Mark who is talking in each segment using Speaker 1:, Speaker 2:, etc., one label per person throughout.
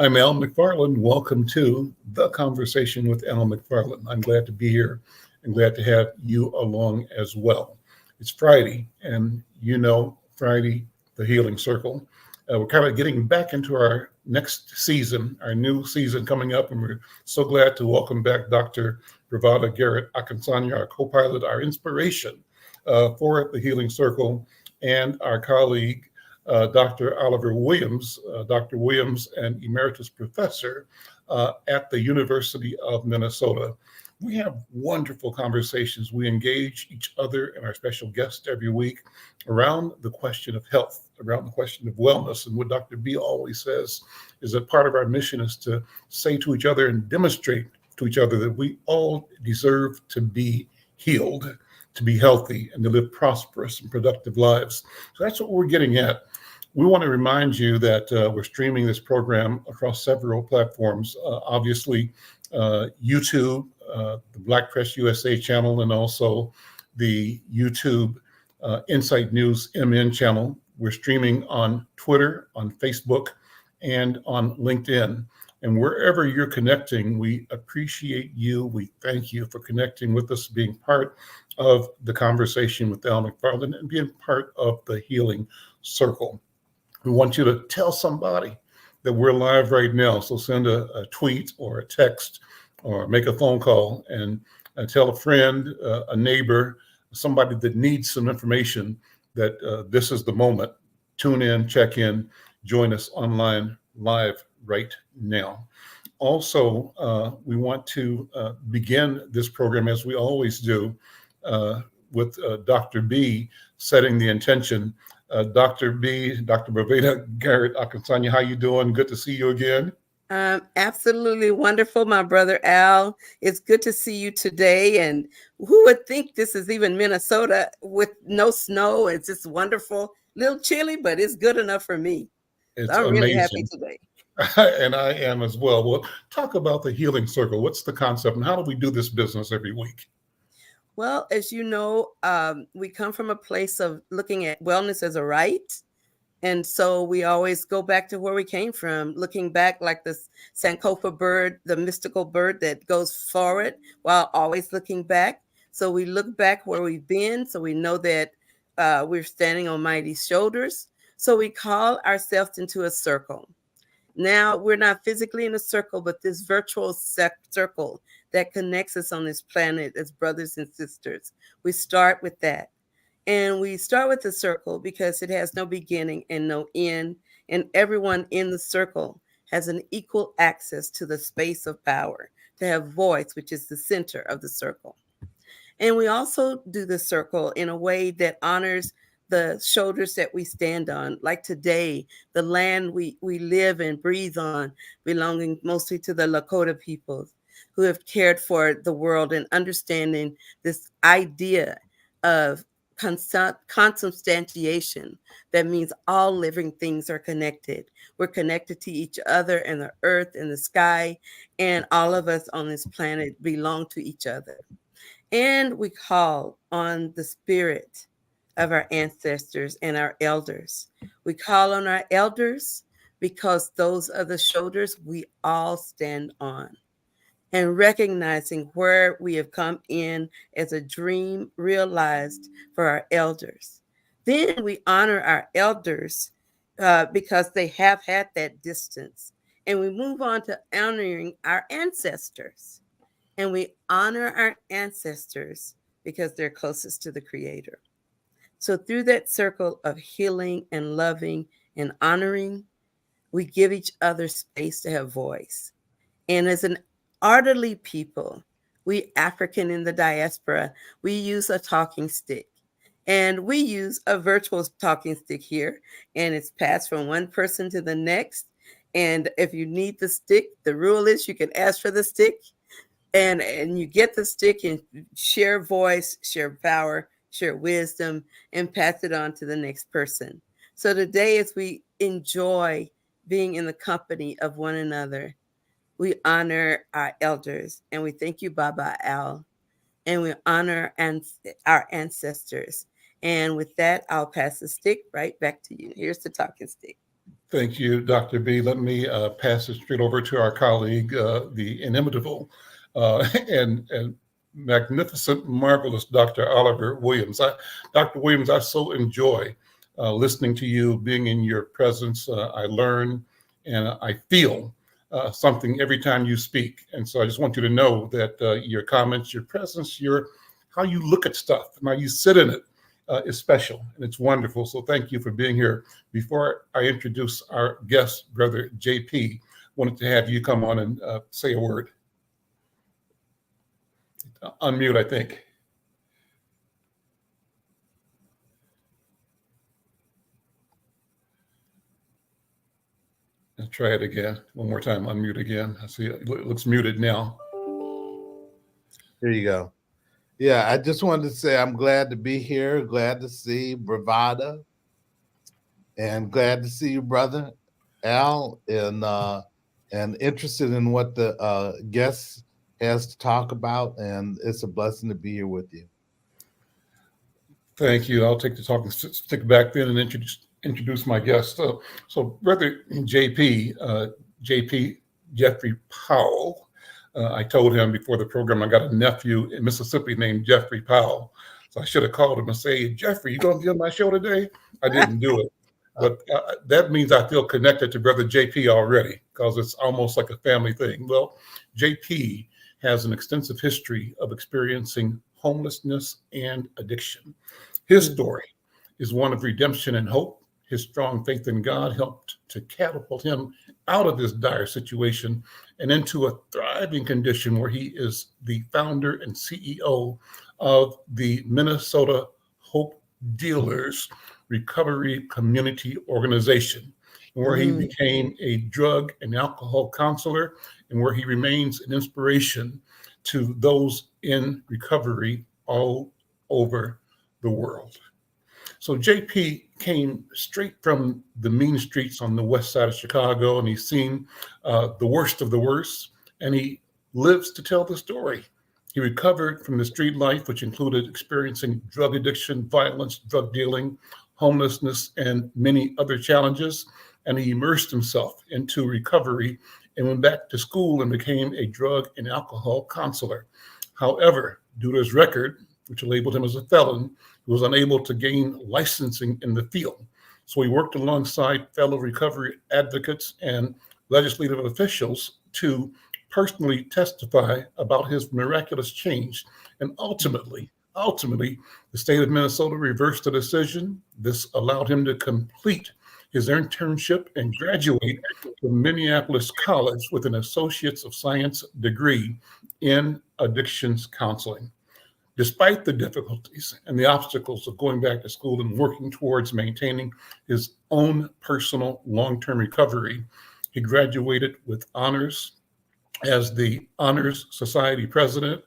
Speaker 1: I'm Al McFarlane. Welcome to the Conversation with Al McFarlane. I'm glad to be here and glad to have you along as well. It's Friday, and Friday, the Healing Circle. We're kind of getting back into our next season, our new season coming up, and we're so glad to welcome back Dr. Pravada Garrett Akansanya, our co-pilot, our inspiration for the Healing Circle, and our colleague Dr. Oliver Williams. Dr. Williams, an emeritus professor at the University of Minnesota. We have wonderful conversations. We engage each other and our special guest every week around the question of health, around the question of wellness. And what Dr. B always says is that part of our mission is to say to each other and demonstrate to each other that we all deserve to be healed, to be healthy, and to live prosperous and productive lives. So that's what we're getting at. We want to remind you that we're streaming this program across several platforms. Obviously, YouTube, the Black Press USA channel, and also the YouTube Insight News MN channel. We're streaming on Twitter, on Facebook, and on LinkedIn. And wherever you're connecting, we appreciate you. We thank you for connecting with us, being part of the Conversation with Al McFarlane, and being part of the Healing Circle. We want you to tell somebody that we're live right now. So send a tweet or a text or make a phone call and tell a friend, a neighbor, somebody that needs some information that this is the moment. Tune in, check in, join us online live right now. Also, we want to begin this program as we always do with Dr. B setting the intention. Dr. B, Dr. Pravada Garrett Akansanya, how you doing? Good to see you again.
Speaker 2: Absolutely wonderful, my brother Al. It's good to see you today. And who would think this is even Minnesota with no snow? It's just wonderful. A little chilly, but it's good enough for me.
Speaker 1: It's
Speaker 2: So I'm really happy
Speaker 1: amazing.
Speaker 2: today.
Speaker 1: And I am as well. Well, talk about the Healing Circle. What's the concept and how do we do this business every week?
Speaker 2: Well, as you know, we come from a place of looking at wellness as a right. And so we always go back to where we came from, looking back like the Sankofa bird, the mystical bird that goes forward while always looking back. So we look back where we've been, so we know that we're standing on mighty shoulders. So we call ourselves into a circle. Now we're not physically in a circle, but this virtual circle that connects us on this planet as brothers and sisters. We start with that. And we start with the circle because it has no beginning and no end. And everyone in the circle has an equal access to the space of power, to have voice, which is the center of the circle. And we also do the circle in a way that honors the shoulders that we stand on. Like today, the land we live and breathe on, belonging mostly to the Lakota peoples who have cared for the world and understanding this idea of consubstantiation. That means all living things are connected. We're connected to each other and the earth and the sky, and all of us on this planet belong to each other. And we call on the spirit of our ancestors and our elders. We call on our elders because those are the shoulders we all stand on. And recognizing where we have come in as a dream realized for our elders. Then we honor our elders because they have had that distance. And we move on to honoring our ancestors. And we honor our ancestors because they're closest to the Creator. So, through that circle of healing and loving and honoring, we give each other space to have voice. And as an orderly people, we African in the diaspora, we use a talking stick. And we use a virtual talking stick here, and it's passed from one person to the next. And if you need the stick, the rule is you can ask for the stick, and you get the stick and share voice, share power, share wisdom, and pass it on to the next person. So today, as we enjoy being in the company of one another, we honor our elders and we thank you, Baba Al, and we honor our ancestors. And with that, I'll pass the stick right back to you. Here's the talking stick.
Speaker 1: Thank you, Dr. B. Let me pass it straight over to our colleague, the inimitable and magnificent, marvelous Dr. Oliver Williams. Dr. Williams, I so enjoy listening to you, being in your presence. I learn and I feel something every time you speak. And so I just want you to know that your comments, your presence, how you look at stuff, and how you sit in it is special, and it's wonderful. So thank you for being here. Before I introduce our guest, Brother JP, wanted to have you come on and say a word. Unmute, I think. Let's try it again. One more time, unmute again. I see it looks muted now.
Speaker 3: Here you go. Yeah, I just wanted to say I'm glad to be here, glad to see Bravada, and glad to see you, brother Al, and interested in what the guest has to talk about, and it's a blessing to be here with you.
Speaker 1: Thank you. I'll take the talking stick back then and introduce my guest. So Brother JP Jeffrey Powell. I told him before the program I got a nephew in Mississippi named Jeffrey Powell. So I should have called him and say, Jeffrey, you going to be on my show today? I didn't do it. But that means I feel connected to Brother JP already, because it's almost like a family thing. Well, JP has an extensive history of experiencing homelessness and addiction. His story is one of redemption and hope. His strong faith in God helped to catapult him out of this dire situation and into a thriving condition where he is the founder and CEO of the Minnesota Hope Dealerz Recovery Community Organization, where he became a drug and alcohol counselor, and where he remains an inspiration to those in recovery all over the world. So JP came straight from the mean streets on the west side of Chicago, and he's seen the worst of the worst, and he lives to tell the story. He recovered from the street life, which included experiencing drug addiction, violence, drug dealing, homelessness, and many other challenges, and he immersed himself into recovery and went back to school and became a drug and alcohol counselor. However, due to his record, which labeled him as a felon, he was unable to gain licensing in the field. So he worked alongside fellow recovery advocates and legislative officials to personally testify about his miraculous change. And ultimately, the state of Minnesota reversed the decision. This allowed him to complete his internship and graduate from Minneapolis College with an Associates of Science degree in addictions counseling. Despite the difficulties and the obstacles of going back to school and working towards maintaining his own personal long-term recovery, he graduated with honors as the Honors Society president.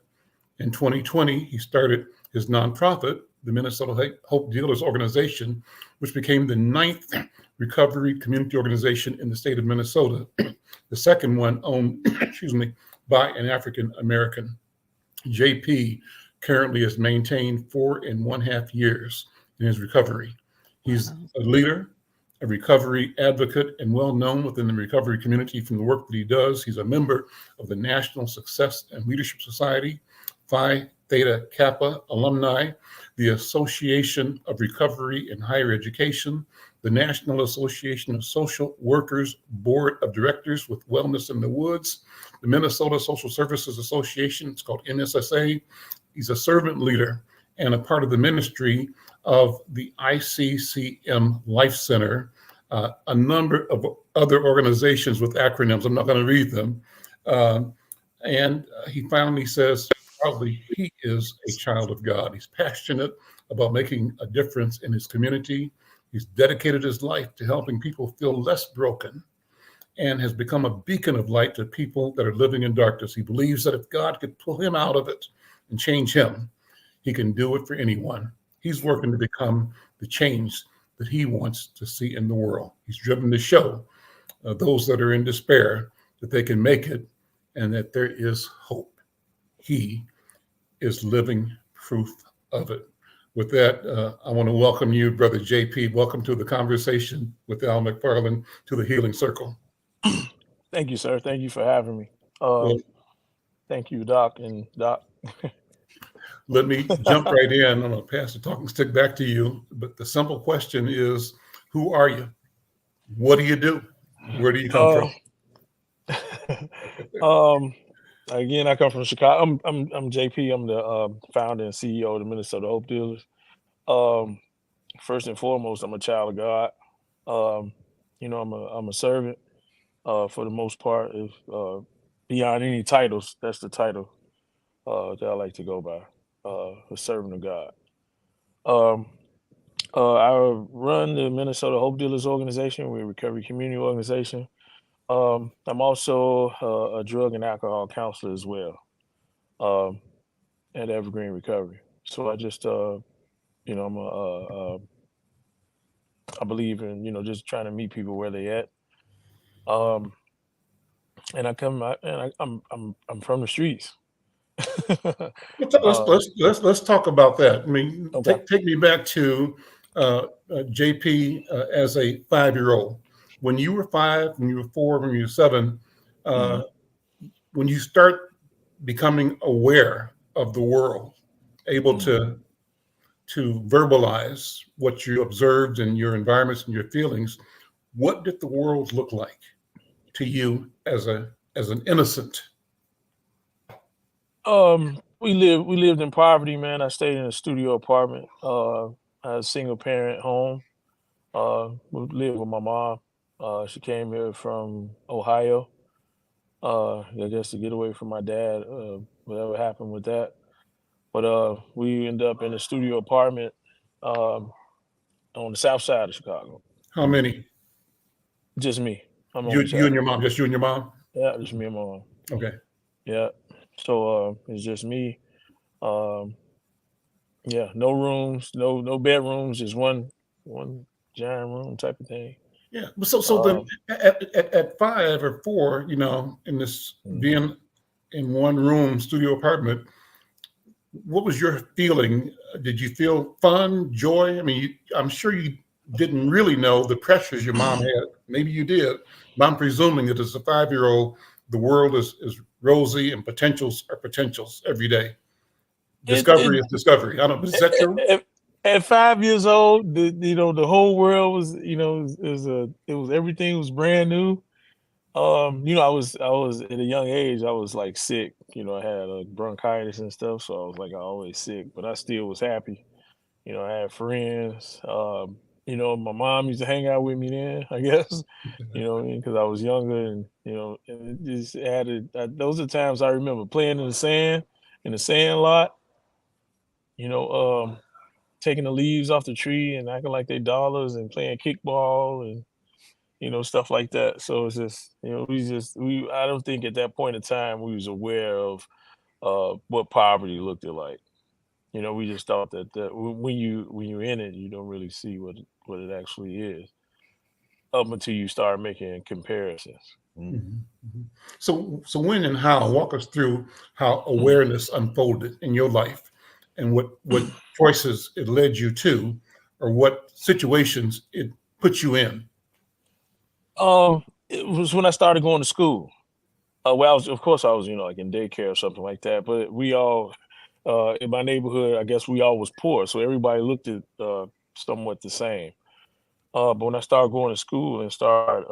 Speaker 1: In 2020, he started his nonprofit, the Minnesota Hope Dealerz organization, which became the 9th recovery community organization in the state of Minnesota, the second one owned, by an African American. JP currently has maintained 4.5 years in his recovery. He's a leader, a recovery advocate, and well known within the recovery community from the work that he does. He's a member of the National Success and Leadership Society, Phi Theta Kappa alumni, the Association of Recovery in Higher Education, the National Association of Social Workers Board of Directors with Wellness in the Woods, the Minnesota Social Services Association, it's called MSSA. He's a servant leader and a part of the ministry of the ICCM Life Center, a number of other organizations with acronyms. I'm not going to read them. And he finally says, proudly, he is a child of God. He's passionate about making a difference in his community. He's dedicated his life to helping people feel less broken and has become a beacon of light to people that are living in darkness. He believes that if God could pull him out of it and change him, he can do it for anyone. He's working to become the change that he wants to see in the world. He's driven to show those that are in despair that they can make it and that there is hope. He is living proof of it. With that, I want to welcome you, Brother JP. Welcome to the Conversation with Al McFarlane, to the Healing Circle.
Speaker 4: Thank you, sir. Thank you for having me.
Speaker 1: Well,
Speaker 4: Thank you, Doc and Doc.
Speaker 1: let me jump right in. I'm going to pass the talking stick back to you. But the simple question is, who are you? What do you do? Where do you come from?
Speaker 4: Again, I come from Chicago. I'm JP. I'm the founder and CEO of the Minnesota Hope Dealers. First and foremost, I'm a child of God. I'm a servant. For the most part, if beyond any titles, that's the title that I like to go by. A servant of God. I run the Minnesota Hope Dealers organization. We're a recovery community organization. I'm also a drug and alcohol counselor as well at Evergreen Recovery. So I just, I believe in, just trying to meet people where they at. And I come out and I'm from the streets.
Speaker 1: Let's talk about that. I mean,
Speaker 4: Okay.
Speaker 1: take me back to JP as a 5-year-old. When you were 5, when you were 4, when you were 7, when you start becoming aware of the world, able to verbalize what you observed in your environments and your feelings, what did the world look like to you as an innocent?
Speaker 4: We lived in poverty, man. I stayed in a studio apartment. I had a single parent home. We lived with my mom. She came here from Ohio. I guess to get away from my dad, whatever happened with that. But we ended up in a studio apartment on the south side of Chicago.
Speaker 1: How many?
Speaker 4: Just me. I'm
Speaker 1: You
Speaker 4: only child.
Speaker 1: and your mom, just you and your mom?
Speaker 4: Yeah, just me and my mom.
Speaker 1: Okay.
Speaker 4: Yeah. So it's just me. Yeah, no rooms, no bedrooms, just one giant room type of thing.
Speaker 1: Yeah. So then at 5 or 4, in this being in one room studio apartment, what was your feeling? Did you feel fun, joy? I mean, I'm sure you didn't really know the pressures your mom had. Maybe you did, but I'm presuming that as a 5-year-old, the world is rosy and potentials are potentials every day. Discovery is discovery. I don't know. Is that true?
Speaker 4: At 5 years old, the whole world was, everything was brand new. I was at a young age, I was like sick. I had bronchitis and stuff, so I was like always sick, but I still was happy. I had friends. My mom used to hang out with me then, I guess. Because I was younger, and and it just those are times I remember playing in the sand lot. Taking the leaves off the tree and acting like they dollars and playing kickball and stuff like that. So it's just I don't think at that point in time we was aware of what poverty looked like. We just thought that when you're in it, you don't really see what it actually is up until you start making comparisons.
Speaker 1: Mm-hmm. So when and how, walk us through how awareness unfolded in your life and what choices it led you to, or what situations it put you in.
Speaker 4: It was when I started going to school. Well, I was like in daycare or something like that. But we all in my neighborhood, I guess we all was poor, so everybody looked at somewhat the same. But when I started going to school and started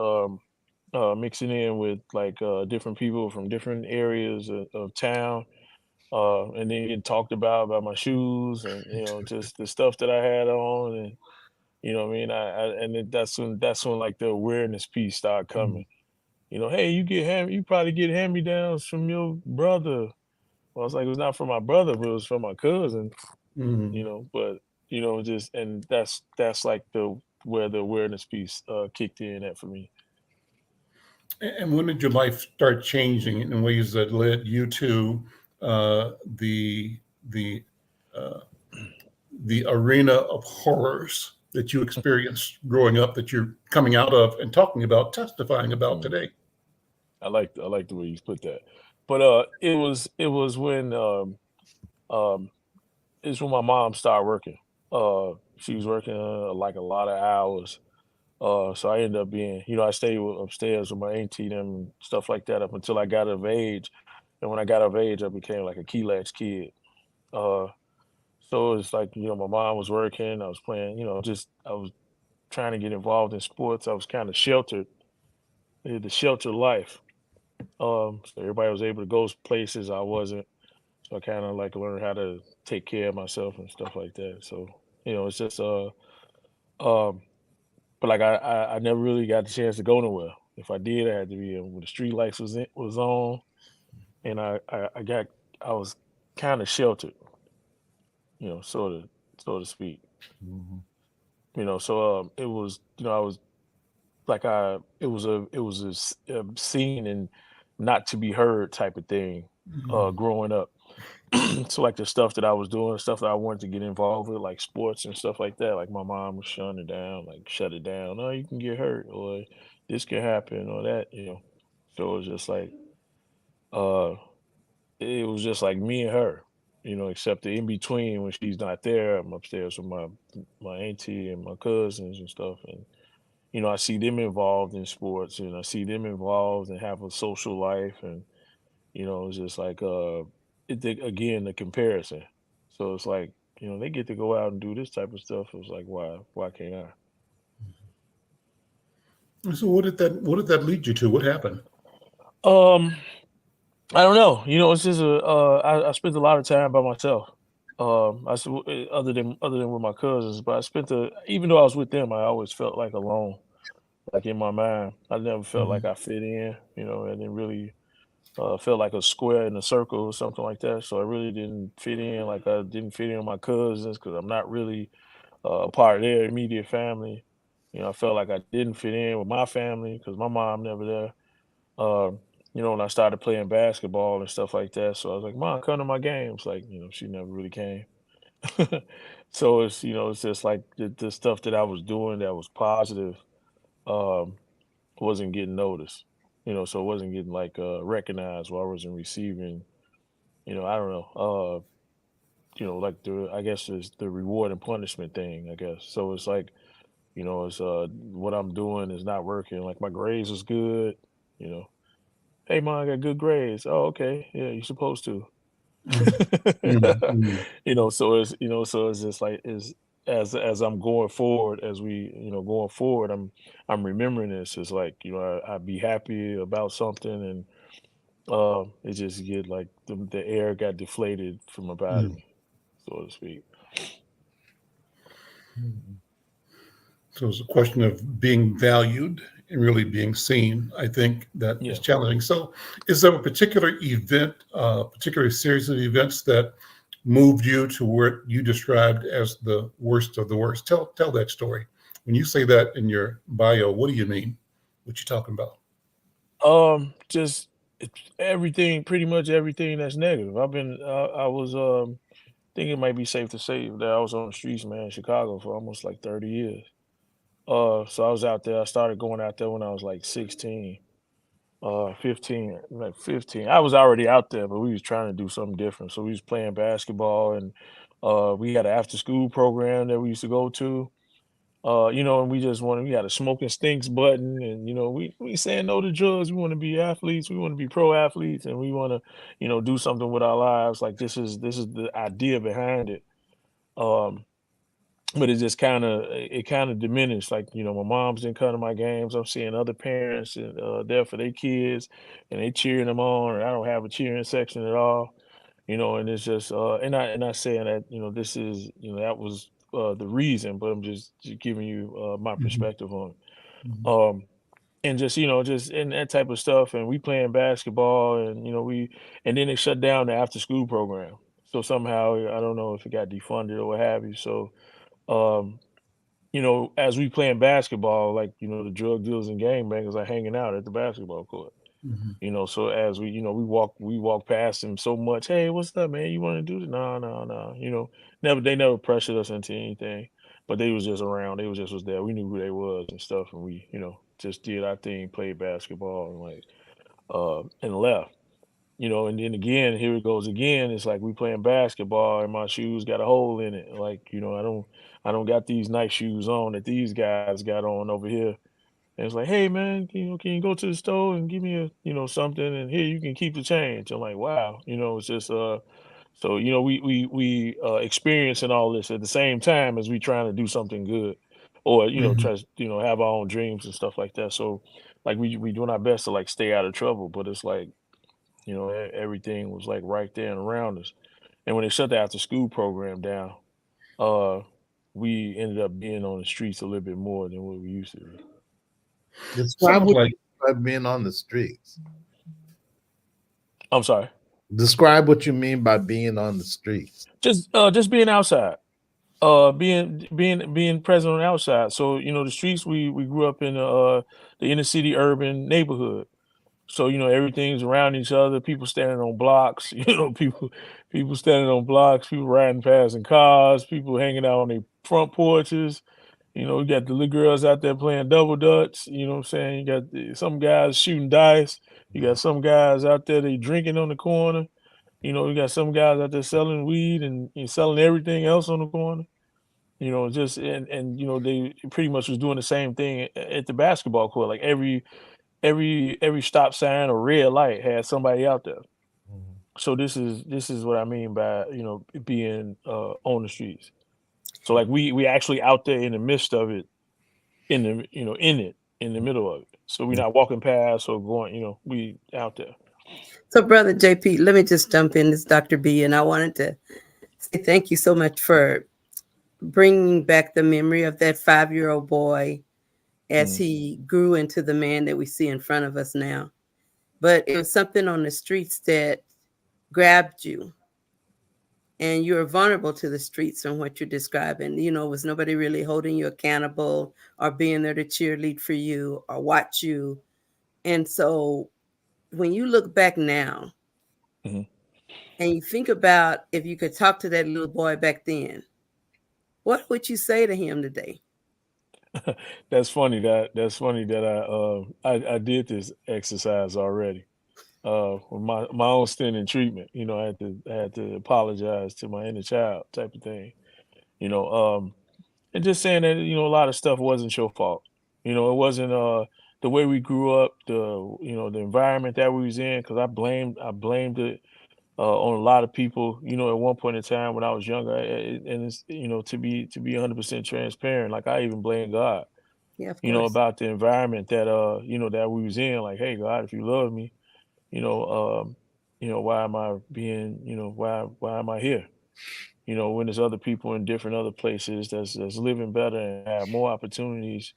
Speaker 4: mixing in with like different people from different areas of town, and then getting talked about my shoes and just the stuff that I had on, and what I mean. That's when like the awareness piece started coming. Hey, you probably get hand-me-downs from your brother. Well, I was like, it was not from my brother, but it was from my cousin. But just, and that's like where the awareness piece kicked in at for me.
Speaker 1: And when did your life start changing in ways that led you to the arena of horrors that you experienced growing up, that you're coming out of and talking about, testifying about today?
Speaker 4: I like the way you put that. But it was when it's when my mom started working. She was working like a lot of hours. So I ended up being, I stayed upstairs with my auntie them and stuff like that up until I got of age. And when I got of age, I became like a key latch kid. Uh, so it's like, my mom was working. I was playing, I was trying to get involved in sports. I was kind of sheltered, the sheltered life. So everybody was able to go places. I wasn't. So I kind of like learned how to take care of myself and stuff like that. So, it's just, um, but like I never really got the chance to go nowhere. If I did, I had to be when the street lights was on, and I was kind of sheltered, so to speak.
Speaker 3: Mhm.
Speaker 4: So it was, I was like it was a seen and not to be heard type of thing,
Speaker 1: Mhm.
Speaker 4: growing up. So like the stuff that I was doing, stuff that I wanted to get involved with, like sports and stuff like that. Like my mom was shutting it down, like shut it down. Oh, you can get hurt, or this can happen, or that. So it was just like, uh, it was just like me and her. Except the in between when she's not there, I'm upstairs with my auntie and my cousins and stuff, and I see them involved in sports, and I see them involved and have a social life, and it's just like again the comparison. So it's like, they get to go out and do this type of stuff. It's like, why can't I?
Speaker 1: So what did that lead you to? What happened?
Speaker 4: Um, I don't know. It's just I spent a lot of time by myself. Other than with my cousins, but I spent even though I was with them, I always felt like alone. Like in my mind, I never felt like
Speaker 1: Mhm.
Speaker 4: I fit in. I didn't really felt like a square in a circle or something like that. So I really didn't fit in. Like I didn't fit in with my cousins because I'm not really a part of their immediate family. I felt like I didn't fit in with my family because my mom never there. Um, when I started playing basketball and stuff like that, so I was like, "Mom, come to my games." Like, she never really came. So it's just like the stuff that I was doing that was positive, um, wasn't getting noticed. So it wasn't getting like recognized, or I wasn't receiving. I don't know. Like I guess it's the reward and punishment thing. I guess so. It's like, it's what I'm doing is not working. Like my grades was good. You know, hey mom, I got good grades. Oh, okay, yeah, you're supposed to.
Speaker 1: Mhm. Mhm.
Speaker 4: So it's just like is as I'm going forward, as we going forward, I'm remembering this. It's like I'd be happy about something, and it just get like the air got deflated from my
Speaker 1: Mhm.
Speaker 4: body, so to speak.
Speaker 3: Mhm.
Speaker 1: So it's a question of being valued and really being seen. I think that is
Speaker 4: Yeah.
Speaker 1: challenging. So, is there a particular event, a particular series of events that moved you to where you described as the worst of the worst? Tell that story. When you say that in your bio, what do you mean? What you talking about?
Speaker 4: Just it's everything, pretty much everything that's negative. I was, think it might be safe to say that I was on the streets, man, in Chicago for almost like 30 years. So I was out there. I started going out there when I was like 16, 15, like 15. I was already out there, but we was trying to do something different. So we was playing basketball, and we had an after school program that we used to go to. And we got a smoking stinks button, and we saying no to drugs. We want to be athletes. We want to be pro athletes, and we want to, do something with our lives. Like this is the idea behind it. Um, but it kind of diminished. Like my mom's didn't come to my games. I'm seeing other parents and there for their kids, and they cheering them on. And I don't have a cheering section at all. And it's just and I saying that this is that was the reason, but I'm just giving you my
Speaker 1: Mhm.
Speaker 4: perspective on it.
Speaker 1: Mhm.
Speaker 4: And just in that type of stuff, and we playing basketball, and and then they shut down the after school program. So somehow I don't know if it got defunded or what have you. So um, as we playing basketball, like the drug dealers and gangbangers are hanging out at the basketball court.
Speaker 1: Mhm.
Speaker 4: So as we walk past him so much. Hey, what's up, man? You want to do this? No, no, no. They never pressured us into anything, but they was just around. They was there. We knew who they was and stuff, and we just did our thing, played basketball, and left. you know, and then again, here it goes again. It's like we playing basketball and my shoes got a hole in it. Like, you know, I don't got these nice shoes on that these guys got on over here. And it's like, hey man, you know, can you go to the store and give me a, you know, something, and here you can keep the change. I'm like, wow, you know, it's just so you know, we experiencing all this at the same time as we trying to do something good, or you know,
Speaker 1: Mhm.
Speaker 4: try you know, have our own dreams and stuff like that. So like we doing our best to like stay out of trouble, but it's like, you know, everything was like right there and around us. And when they shut the after school program down, uh, we ended up being on the streets a little bit more than what we used to be.
Speaker 3: Describe
Speaker 1: Sounds
Speaker 3: what
Speaker 1: like
Speaker 3: you mean by being on the streets.
Speaker 4: I'm sorry.
Speaker 3: Describe what you mean by being on the streets.
Speaker 4: Just being outside. Being present on the outside. So, you know, the streets we grew up in the inner city urban neighborhood. So, you know, everything's around each other, people standing on blocks, you know, people standing on blocks, people riding past in cars, people hanging out on their front porches. You know, you got the little girls out there playing double dutch, you know what I'm saying? You got some guys shooting dice, you got some guys out there they drinking on the corner. You know, you got some guys out there selling weed and selling everything else on the corner. You know, just and you know, they pretty much was doing the same thing at the basketball court. Like every stop sign or red light had somebody out there. So this is what I mean by, you know, being on the streets. So like we actually out there in the midst of it, in the you know, in the middle of it. So we're not walking past or going, you know, we out there.
Speaker 2: So, Brother JP, let me just jump in. This is Dr. B, and I wanted to say thank you so much for bringing back the memory of that 5-year-old boy as he grew into the man that we see in front of us now. But it was something on the streets that grabbed you, and you were vulnerable to the streets from what you're describing. You know, was nobody really holding you accountable or being there to cheerlead for you or watch you. And so when you look back now
Speaker 4: Mhm.
Speaker 2: and you think about if you could talk to that little boy back then, what would you say to him today?
Speaker 4: That's funny that I did this exercise already. With my own stint in treatment, you know, I had to apologize to my inner child type of thing. You know, and just saying that, you know, a lot of stuff wasn't your fault. You know, it wasn't the way we grew up, you know, the environment that we was in, because I blamed it on a lot of people. You know, at one point in time when I was younger, and it's, you know, to be 100% transparent, like I even blame God,
Speaker 2: Yeah, of
Speaker 4: you know,
Speaker 2: course.
Speaker 4: about the environment that you know, that we was in. Like, hey God, if you love me, you know, why am I being, you know, why am I here? You know, when there's other people in different other places that's living better and have more opportunities.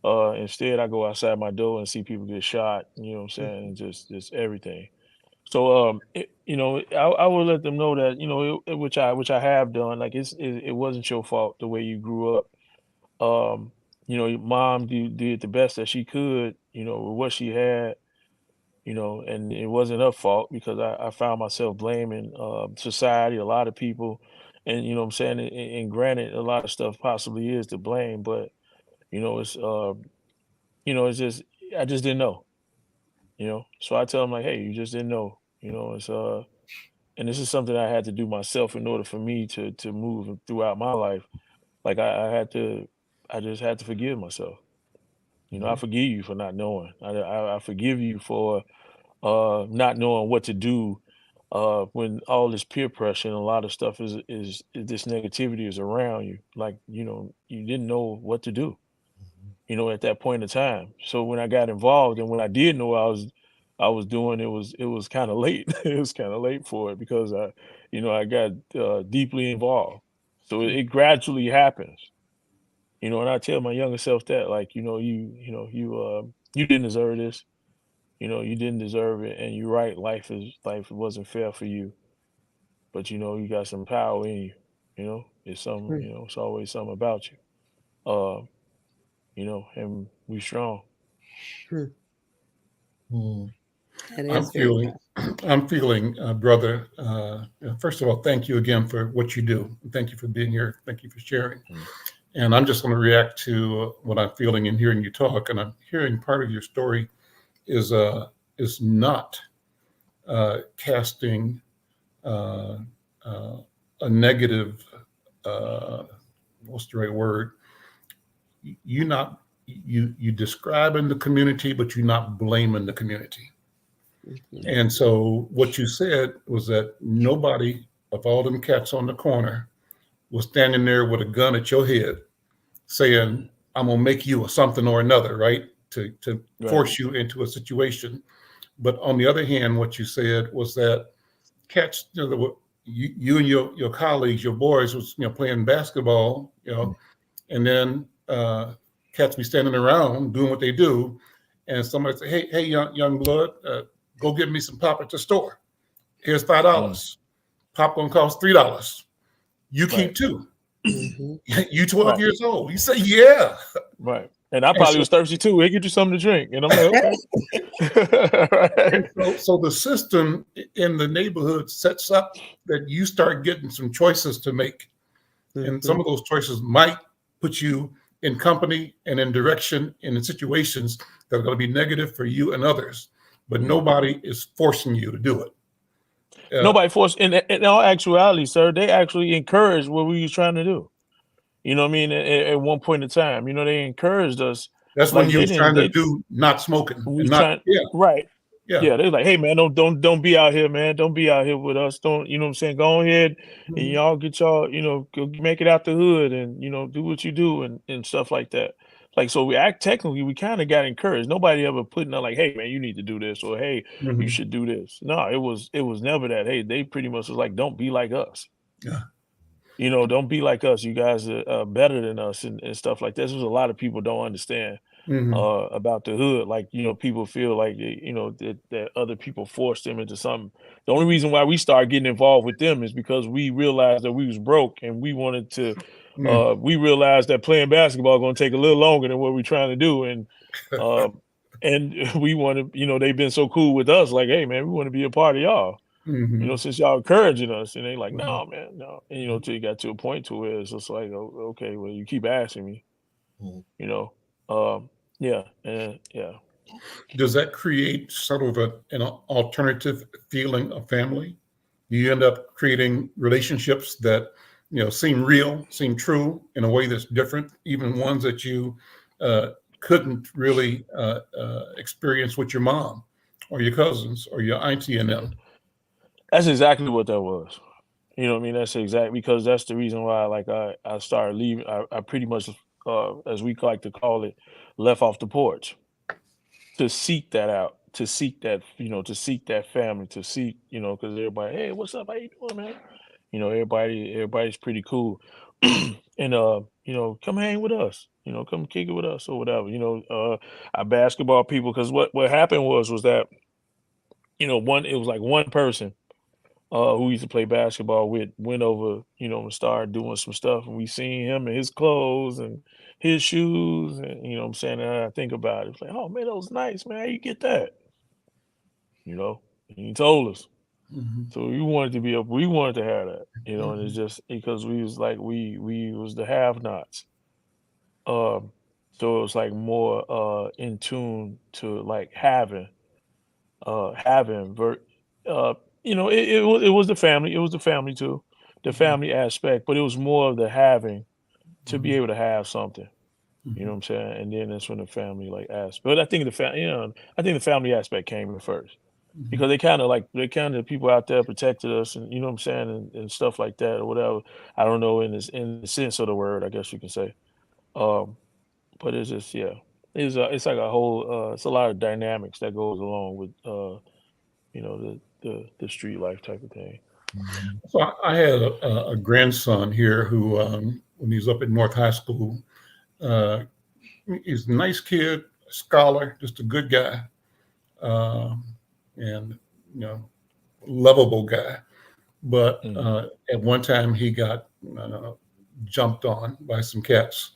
Speaker 4: Instead I go outside my door and see people get shot, you know what I'm saying, and just everything. So you know, I would let them know that, you know, which I have done, like it wasn't your fault the way you grew up. You know, your mom did the best that she could, you know, with what she had, you know, and it wasn't her fault, because I found myself blaming society, a lot of people, and you know what I'm saying, and granted, a lot of stuff possibly is to blame, but you know, you know, it's just I just didn't know, you know, so I tell them like, hey, you just didn't know, you know, it's and this is something I had to do myself in order for me to move throughout my life. Like I just had to forgive myself. You know, I forgive you for not knowing. I forgive you for not knowing what to do when all this peer pressure and a lot of stuff is this negativity is around you. Like, you know, you didn't know what to do, you know, at that point in time. So when I got involved and when I did know I was doing, it was kind of late. It was kind of late for it, because you know, I got deeply involved. So it gradually happens, you know, and I tell my younger self that, like, you know, you didn't deserve this. You know, you didn't deserve it, and you're right. Life wasn't fair for you, but you know, you got some power in you. You know, it's some.
Speaker 2: Hmm.
Speaker 4: You know, it's always something about you. Uh, you know, and we strong.
Speaker 2: That
Speaker 1: I'm
Speaker 2: is very
Speaker 1: feeling, I'm feeling, brother. First of all, thank you again for what you do. Thank you for being here. Thank you for sharing.
Speaker 4: Mm.
Speaker 1: And I'm just going to react to what I'm feeling and hearing you talk. And I'm hearing part of your story is not casting a negative, what's the right word? You describing the community, but you're not blaming the community.
Speaker 2: Mhm.
Speaker 1: And so what you said was that nobody of all them cats on the corner was standing there with a gun at your head saying, I'm going to make you a something or another, right? To
Speaker 4: Right.
Speaker 1: force you into a situation. But on the other hand, what you said was that cats, you and your colleagues, your boys was, playing basketball, and then cats be standing around doing what they do. And somebody say, hey, young blood, go get me some pop at the store. Here's $5. Pop gonna cost $3. You keep
Speaker 4: Right.
Speaker 1: 2.
Speaker 2: Mhm.
Speaker 1: You 12
Speaker 4: Right.
Speaker 1: years old. You say, yeah.
Speaker 4: Right. And I
Speaker 1: And
Speaker 4: probably
Speaker 1: so,
Speaker 4: was thirsty too. Hey, get you something to drink. And I'm like, okay. Right.
Speaker 1: so the system in the neighborhood sets up that you start getting some choices to make. And some
Speaker 2: Mhm.
Speaker 1: of those choices might put you in company and in direction and in situations that are going to be negative for you and others. But nobody is forcing you to do it.
Speaker 4: Nobody forced in all actuality, sir, they actually encouraged what we was trying to do. You know what I mean? At one point in time, they encouraged us.
Speaker 1: That's when
Speaker 4: Like
Speaker 1: you
Speaker 4: they
Speaker 1: was
Speaker 4: didn't,
Speaker 1: trying to
Speaker 4: they
Speaker 1: do not smoking
Speaker 4: we
Speaker 1: and
Speaker 4: was
Speaker 1: not,
Speaker 4: trying,
Speaker 1: yeah,
Speaker 4: right.
Speaker 1: yeah.
Speaker 4: Yeah, they're like, hey man, don't be out here, man. Don't be out here with us. Don't, you know what I'm saying? Go ahead and
Speaker 1: Mhm.
Speaker 4: y'all get y'all, go make it out the hood and do what you do and stuff like that. Like so technically we kind of got encouraged. Nobody ever putting out like, hey man, you need to do this or hey, you
Speaker 1: Mhm.
Speaker 4: should do this. No, it was never that. Hey, they pretty much was like, don't be like us.
Speaker 1: Yeah.
Speaker 4: Don't be like us. You guys are better than us and stuff like this. There's a lot of people don't understand
Speaker 1: Mhm.
Speaker 4: about the hood. Like, people feel like, that other people forced them into something. The only reason why we started getting involved with them is because we realized that we was broke and we wanted to,
Speaker 1: Mhm.
Speaker 4: we realized that playing basketball going to take a little longer than what we're trying to do. And we want to, they've been so cool with us. Like, hey man, we want to be a part of y'all.
Speaker 1: Mhm.
Speaker 4: Since y'all encouraging us, and they like,
Speaker 1: Mhm.
Speaker 4: no, man, no. And till you got to a point to where it's just like, oh, okay, well, you keep asking me, you know. Yeah, and yeah.
Speaker 1: Does that create sort of an alternative feeling of family? You end up creating relationships that seem real, seem true in a way that's different, even ones that you couldn't really experience with your mom or your cousins or your auntie and them.
Speaker 4: That's exactly what that was. You know what I mean? That's exactly because that's the reason why, like, I started leaving. I pretty much, as we like to call it, left off the porch to seek that out, to seek that, to seek that family, to seek, because everybody, hey, what's up? How you doing, man? Everybody's pretty cool. And come hang with us, come kick it with us or whatever. Our basketball people, because what happened was that, it was like one person who we used to play basketball with went over, and started doing some stuff, and we seen him and his clothes and his shoes, and what I'm saying, and I think about it, it's like, oh man, that was nice, man. How you get that? And he told us.
Speaker 1: Mhm.
Speaker 4: So we wanted to have that, and it's
Speaker 1: Mhm.
Speaker 4: just because we was like we was the have-nots. So it was like more in tune to like having it was the family, too, the
Speaker 1: Mhm.
Speaker 4: family aspect, but it was more of the having to be
Speaker 1: Mhm.
Speaker 4: able to have something. You know
Speaker 1: Mhm.
Speaker 4: what I'm saying? And then that's when the family like aspect. But I think I think the family aspect came in first
Speaker 1: Mhm.
Speaker 4: because they kind of people out there protected us, and you know what I'm saying, and stuff like that or whatever. I don't know in the sense of the word, I guess you can say. Um, but it's just it's like a whole it's a lot of dynamics that goes along with the street life type of thing.
Speaker 1: So I had a grandson here who, when he was up at North High School, uh, he's a nice kid, scholar, just a good guy, um, and lovable guy. But
Speaker 4: Mm,
Speaker 1: at one time, he got jumped on by some cats,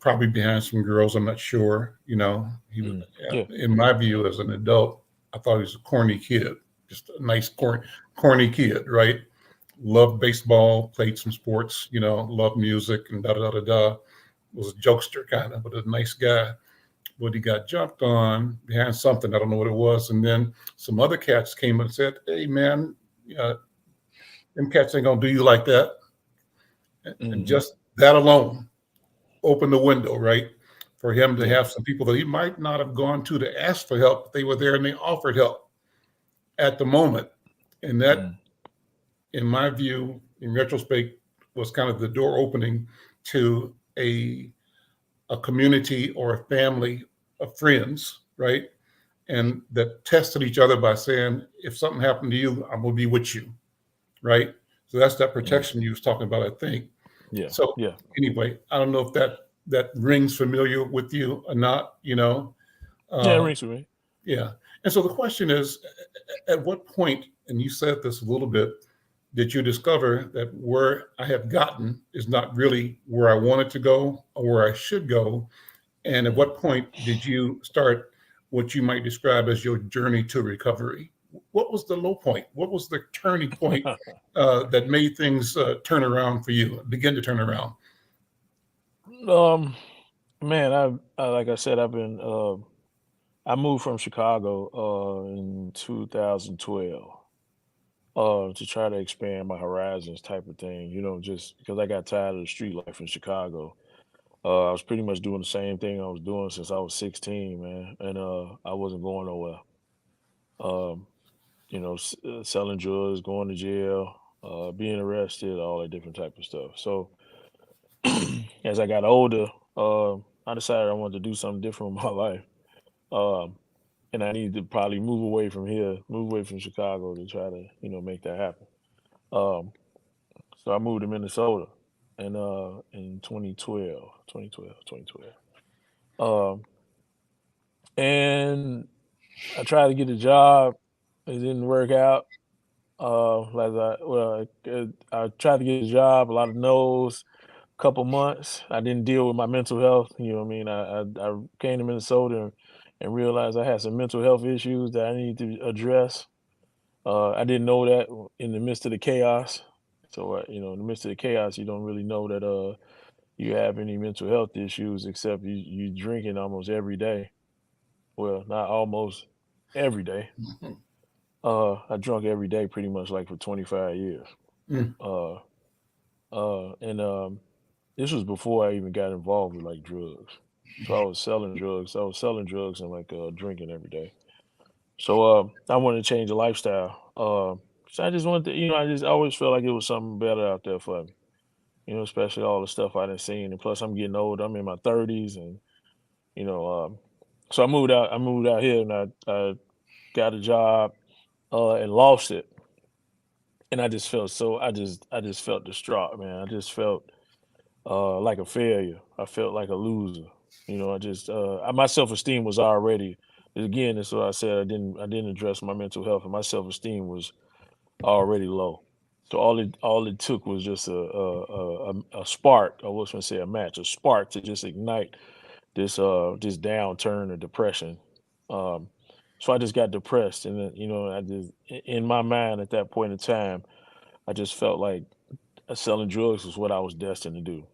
Speaker 1: probably behind some girls. I'm not sure. He was,
Speaker 4: yeah.
Speaker 1: in my view, as an adult, I thought he was a corny kid, just a nice corny kid, right? Loved baseball, played some sports, loved music, and da da da da da. Was a jokester kind of, but a nice guy. but he got jumped on behind something. I don't know what it was. And then some other cats came and said, "Hey, man, them cats ain't gonna do you like that." And just that alone opened the window, right, for him to have some people that he might not have gone to ask for help. They were there and they offered help at the moment. And that, in my view, in retrospect, was kind of the door opening to a community or a family of friends, right? And that tested each other by saying, if something happened to you, I'm gonna be with you, right? So that's that protection you was talking about, I think.
Speaker 4: Yeah.
Speaker 1: So anyway, I don't know if that rings familiar with you or not,
Speaker 4: Yeah, it rings with me.
Speaker 1: Yeah. And so the question is, at what point, and you said this a little bit, did you discover that where I have gotten is not really where I wanted to go or where I should go? And at what point did you start what you might describe as your journey to recovery? What was the low point? What was the turning point that made things turn around for you, begin to turn around?
Speaker 4: Man, I like I said, I moved from Chicago in 2012 to try to expand my horizons type of thing, just because I got tired of the street life in Chicago. I was pretty much doing the same thing I was doing since I was 16, man, and I wasn't going nowhere. Um, selling drugs, going to jail, being arrested, all that different type of stuff. So as I got older, I decided I wanted to do something different with my life. Um, and I needed to probably move away from here, move away from Chicago to try to, make that happen. Um, so I moved to Minnesota in 2012. Um, and I tried to get a job. It didn't work out. I tried to get a job, a lot of no's, couple months. I didn't deal with my mental health. You know what I mean? I came to Minnesota and realized I had some mental health issues that I needed to address. I didn't know that in the midst of the chaos. So, in the midst of the chaos, you don't really know that you have any mental health issues except you drinking almost every day. Well, not almost every day. I drunk every day pretty much like for 25 years.
Speaker 1: Mm.
Speaker 4: And this was before I even got involved with like drugs. So I was selling drugs. I was selling drugs and like drinking every day. So I wanted to change the lifestyle. So I just wanted to, I just always felt like it was something better out there for me. Especially all the stuff I done seen. And plus I'm getting old. I'm in my 30s and you know, so I moved out here and I got a job and lost it. And I just felt I just felt distraught, man. I just felt like a failure. I felt like a loser. My self esteem was already, again, that's what I said. I didn't address my mental health, and my self esteem was already low. So all it took was just a spark. I was going to say a match, a spark to just ignite this downturn or depression. Um, so I just got depressed, and then I just in my mind at that point in time, I just felt like selling drugs was what I was destined to do.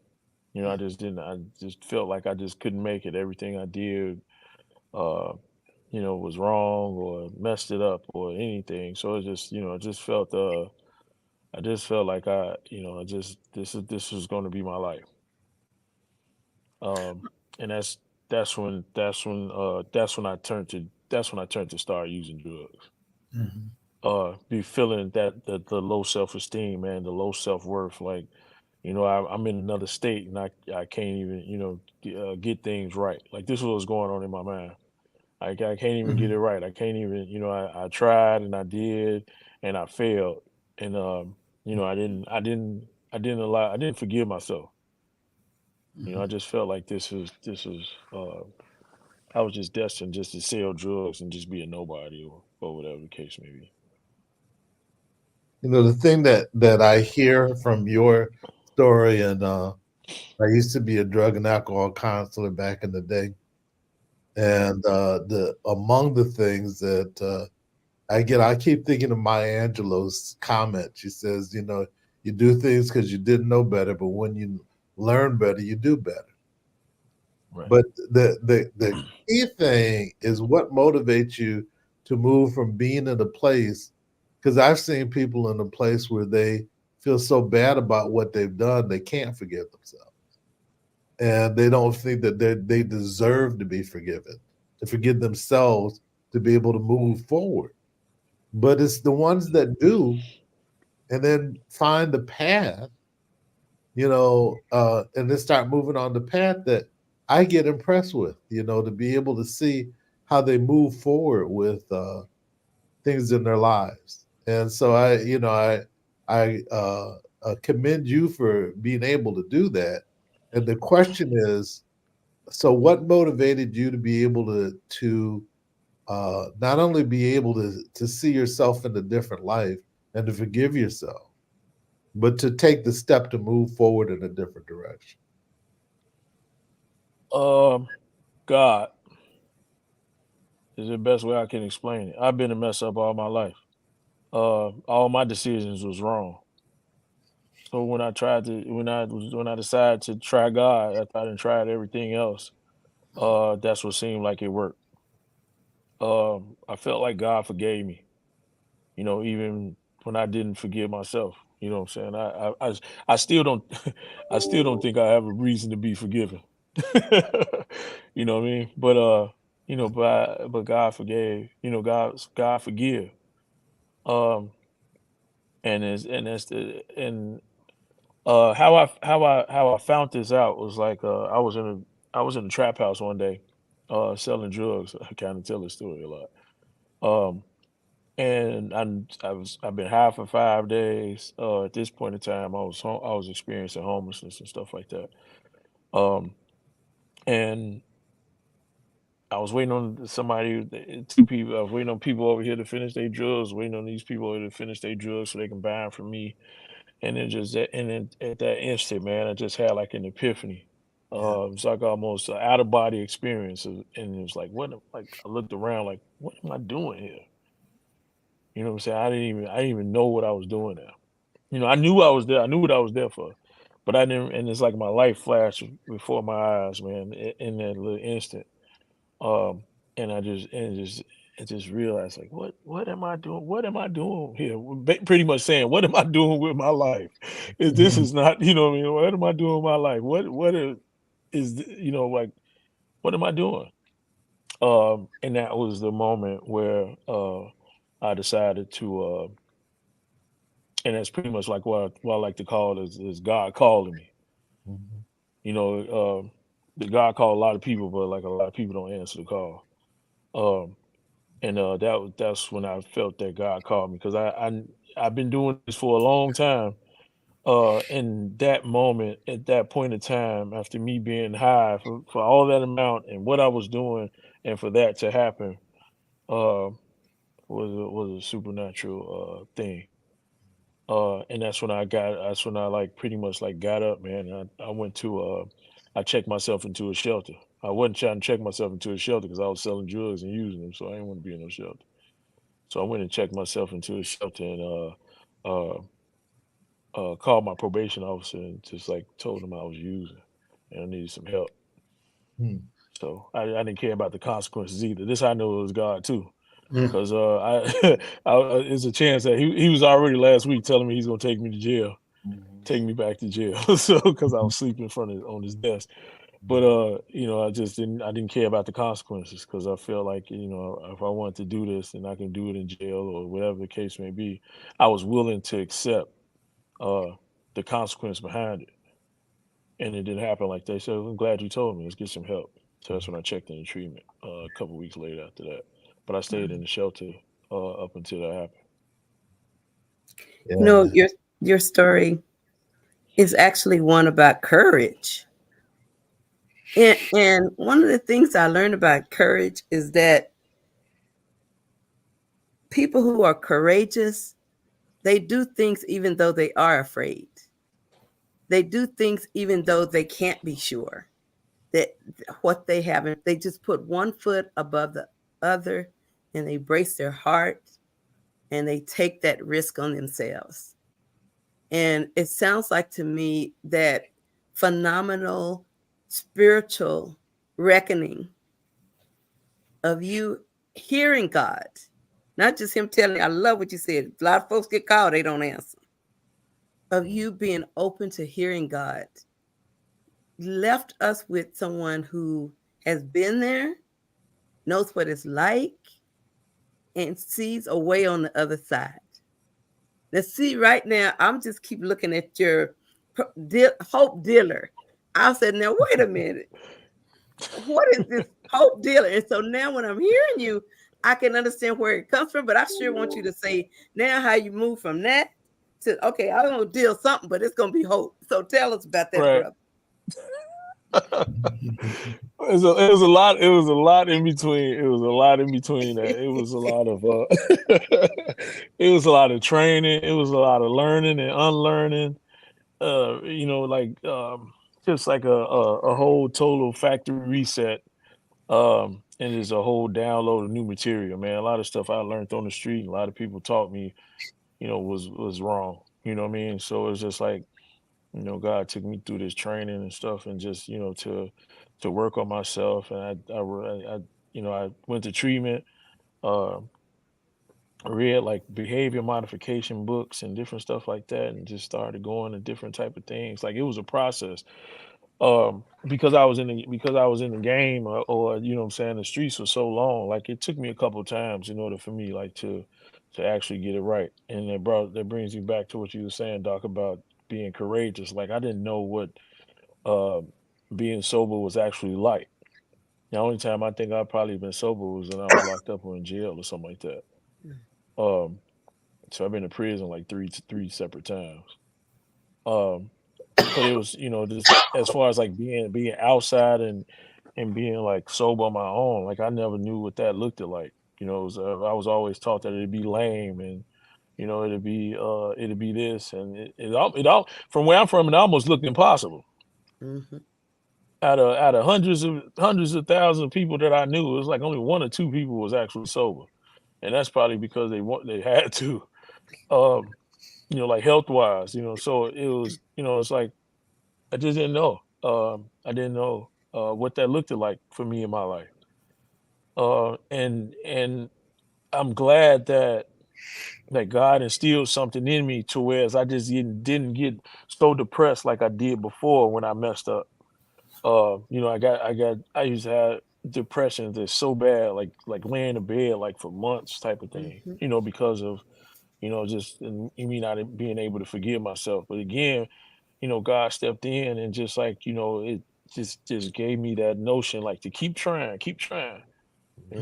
Speaker 4: I just didn't. I just felt like I just couldn't make it. Everything I did, uh, was wrong or messed it up or anything. So it just, I just felt like I just this was going to be my life. Um, and that's when I turned to start using drugs.
Speaker 1: Mhm.
Speaker 4: Be feeling that the low self esteem, man, the low self worth, like. I'm in another state and I can't even, get things right. Like this is what's going on in my mind. Like I can't even get
Speaker 1: Mhm.
Speaker 4: it right. I can't even, I tried and I did and I failed. And, I didn't forgive myself. I
Speaker 1: Mhm.
Speaker 4: just felt like I was just destined just to sell drugs and just be a nobody or whatever the case may be.
Speaker 3: The thing that I hear from your story, and I used to be a drug and alcohol counselor back in the day, and the among the things that I keep thinking of Maya Angelou's comment. She says, you do things because you didn't know better, but when you learn better, you do better.
Speaker 4: Right.
Speaker 3: But the key thing is what motivates you to move from being in a place, because I've seen people in a place where they feel so bad about what they've done, they can't forgive themselves. And they don't think that they deserve to be forgiven, to forgive themselves, to be able to move forward. But it's the ones that do and then find the path, and then start moving on the path that I get impressed with, to be able to see how they move forward with things in their lives. And so I commend you for being able to do that. And the question is, so what motivated you to be able to not only be able to see yourself in a different life and to forgive yourself, but to take the step to move forward in a different direction?
Speaker 4: God is the best way I can explain it. I've been a mess up all my life. All my decisions was wrong. So when I decided to try God, after I done tried everything else, that's what seemed like it worked. I felt like God forgave me, even when I didn't forgive myself. You know what I'm saying? I still don't I still don't think I have a reason to be forgiven. You know what I mean? But God forgave. God forgive. Um, and that's the and how I found this out was like I was in a trap house one day, selling drugs. I kind of tell this story a lot. Um, and I've been high for 5 days. At this point in time, I was experiencing homelessness and stuff like that. Um, and I was waiting on two people. I was waiting on people over here to finish their drugs. Waiting on these people over here to finish their drugs so they can buy them from me. And then at that instant, man, I just had like an epiphany.
Speaker 3: Yeah.
Speaker 4: It's like almost an out of body experience, and it was like, like I looked around, like, what am I doing here? You know what I'm saying? I didn't even know what I was doing there. I knew I was there. I knew what I was there for, but I didn't. And it's like my life flashed before my eyes, man, in that little instant. Um, and I just realized, like, what am I doing? What am I doing here? Pretty much saying, what am I doing with my life? If this
Speaker 3: Mhm.
Speaker 4: is not, what I mean? What am I doing with my life? Like, what am I doing? And that was the moment where I decided to, and that's pretty much like what I like to call is God calling me.
Speaker 3: Mhm.
Speaker 4: You know, the God called a lot of people, but like a lot of people don't answer the call. Um, and that's when I felt that God called me because I've been doing this for a long time. In that moment, at that point in time, after me being high for all that amount and what I was doing, and for that to happen, uh, was a supernatural thing. And that's when I like pretty much like got up, man. And I went to I checked myself into a shelter. I wasn't trying to check myself into a shelter because I was selling drugs and using them, so I didn't want to be in no shelter. So I went and checked myself into a shelter and called my probation officer and just like told him I was using and I needed some help.
Speaker 3: Hmm.
Speaker 4: So I didn't care about the consequences either. This I know it was God too,
Speaker 1: Mm.
Speaker 4: because there's a chance that he was already last week telling me he's gonna take me to jail,
Speaker 3: Mhm.
Speaker 4: take me back to jail. So because I was sleeping in front of on his desk. But I didn't care about the consequences because I felt like if I wanted to do this, then I can do it in jail or whatever the case may be. I was willing to accept uh, the consequence behind it, and it didn't happen like they said. I'm glad you told me. Let's get some help. So that's when I checked into treatment a couple weeks later after that. But I stayed in the shelter up until that happened.
Speaker 2: You know,
Speaker 3: Yeah.
Speaker 2: your story is actually one about courage. And one of the things I learned about courage is that people who are courageous, they do things even though they are afraid. They do things even though they can't be sure that what they haven't. They just put one foot above the other and they brace their heart and they take that risk on themselves. And it sounds like to me that phenomenal spiritual reckoning of you hearing God, not just him telling you. I love what you said. A lot of folks get called, they don't answer. Of you being open to hearing God, left us with someone who has been there, knows what it's like, and sees a way on the other side. Now, see, right now, I'm just keep looking at your hope dealer. I said, now, wait a minute. What is this hope dealer? And so now when I'm hearing you, I can understand where it comes from, but I sure want you to say now how you move from that to, okay, I'm going to deal something, but it's going to be hope. So tell us about that,
Speaker 4: Right.
Speaker 2: brother.
Speaker 4: It was a lot. It was a lot in between. It was a lot in between that. It was a lot of it was a lot of training. It was a lot of learning and unlearning. Just like a whole total factory reset. And there's a whole download of new material, man. A lot of stuff I learned on the street. A lot of people taught me, was wrong. You know what I mean? So it's just like, God took me through this training and stuff, and just to work on myself. And I went to treatment. Uh, I read like behavior modification books and different stuff like that, and just started going to different type of things. Like it was a process. Because I was in the game, or what I'm saying, the streets for so long. Like it took me a couple of times in order for me like to actually get it right. And that brings me back to what you were saying, Doc, about being courageous. Like I didn't know what uh being sober was actually like. The only time I think I've probably been sober was when I was locked up or in jail or something like that. Um, so I've been to prison like three separate times. Um, but it was, just as far as like being outside and being like sober on my own, like I never knew what that looked like. I was always taught that it'd be lame, and it'd be this, and it all from where I'm from, it almost looked impossible.
Speaker 2: Mm-hmm.
Speaker 4: Out of hundreds of thousands of people that I knew, it was like only one or two people was actually sober, and that's probably because they had to, like health wise, So it was, it's like I just didn't know. I didn't know what that looked like for me in my life. And I'm glad that God instilled something in me to where I just didn't get so depressed like I did before when I messed up. I used to have depression that's so bad, like laying in bed like for months type of thing.
Speaker 2: Mm-hmm.
Speaker 4: Because of just me not being able to forgive myself. But again, God stepped in and just like, it just gave me that notion like to keep trying, keep trying.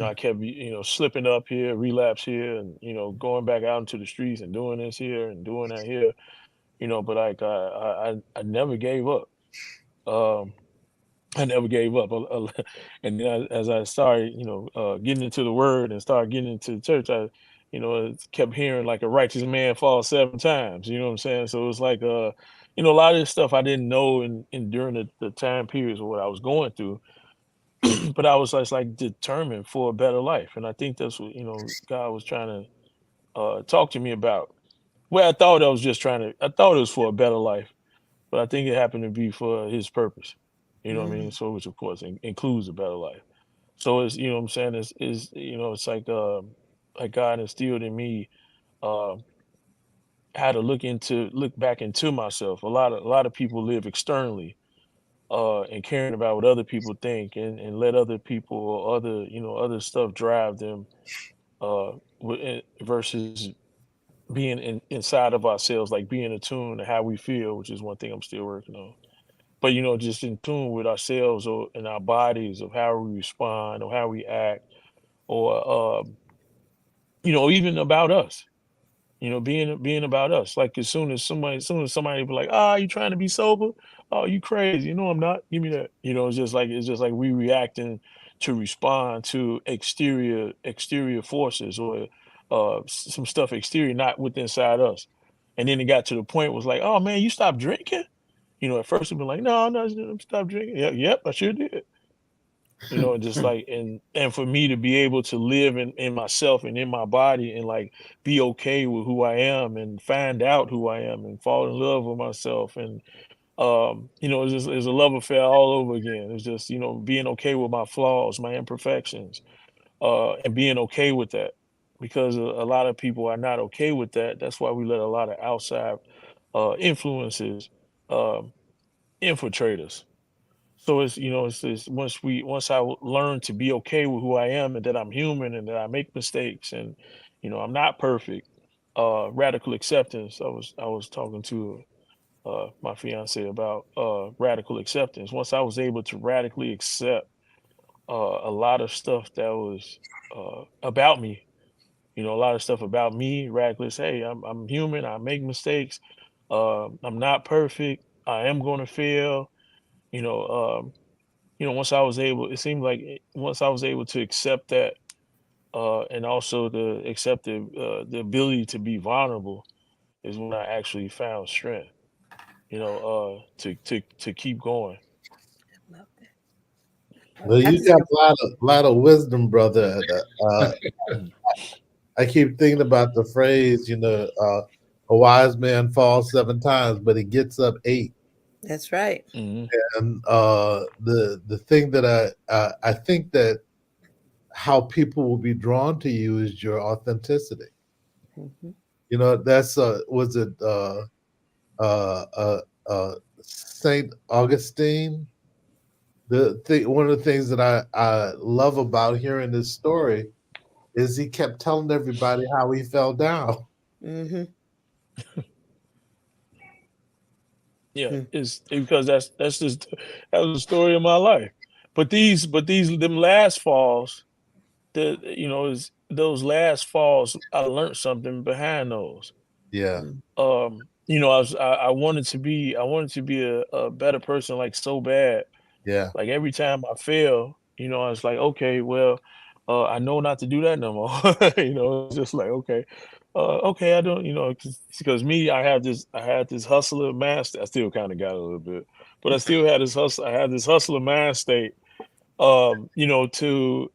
Speaker 4: I kept, slipping up here, relapse here, and, going back out into the streets and doing this here and doing that here, but like I never gave up. Um, I never gave up. And then as I started, getting into the word and started getting into the church, I, kept hearing like a righteous man falls 7 times, you know what I'm saying? So it's like, a lot of this stuff I didn't know in during the time periods of what I was going through, but I was just like determined for a better life. And I think that's what, God was trying to talk to me about. Well, I thought it was for a better life, but I think it happened to be for his purpose. You know what I mean? So which of course includes a better life. So it's, what I'm saying is, it's like God instilled in me, uh, how to look back into myself. A lot of people live externally, and caring about what other people think, and let other people or other stuff drive them, versus being inside of ourselves, like being attuned to how we feel, which is one thing I'm still working on. But just in tune with ourselves or in our bodies of how we respond or how we act, or even about us. Being about us. Like as soon as somebody be like, you trying to be sober? Oh, you crazy? I'm not. Give me that. It's just like we reacting to respond to exterior forces, or some stuff exterior, not within inside us. And then it got to the point was like, oh man, you stopped drinking. At first it'd be like, no, no, stop drinking. Yep, I sure did. Just like, and for me to be able to live in myself and in my body, and like be okay with who I am and find out who I am and fall in love with myself, and It's a love affair all over again. It's just, being okay with my flaws, my imperfections, and being okay with that, because a lot of people are not okay with that. That's why we let a lot of outside influences um, infiltrate us. So it's once I learn to be okay with who I am and that I'm human and that I make mistakes and I'm not perfect. Radical acceptance. I was talking to my fiance about radical acceptance. Once I was able to radically accept a lot of stuff that was about me, a lot of stuff about me, radically say, hey, I'm human. I make mistakes. I'm not perfect. I am going to fail. You know, once I was able, it seemed like once I was able to accept that, and also to accept the ability to be vulnerable, is when I actually found strength. To keep going.
Speaker 2: Love that.
Speaker 3: Well,
Speaker 2: I
Speaker 3: you
Speaker 2: just,
Speaker 3: got a lot of wisdom, brother.
Speaker 4: Mm.
Speaker 3: I keep thinking about the phrase, a wise man falls 7 times, but he gets up 8.
Speaker 2: that's right.
Speaker 4: Mhm.
Speaker 3: And the thing that I think that how people will be drawn to you is your authenticity.
Speaker 2: Mhm.
Speaker 3: That's was it uh, uh, Saint Augustine? One of the things that I love about hearing this story is he kept telling everybody how he fell down.
Speaker 2: Mhm.
Speaker 4: Yeah,
Speaker 2: Mm.
Speaker 4: it's because that's just that was the story of my life. But these them last falls, is those last falls. I learned something behind those.
Speaker 3: Yeah,
Speaker 2: Mm.
Speaker 4: I wanted to be a better person, like, so bad.
Speaker 3: yeah,
Speaker 4: Like, every time I fail, I was like, okay, well, I know not to do that no more. It's just like, okay, okay, I don't, because me, I had this hustler mind state. I still kind of got a little bit, but I still had this hustle. I had this hustler mind state, to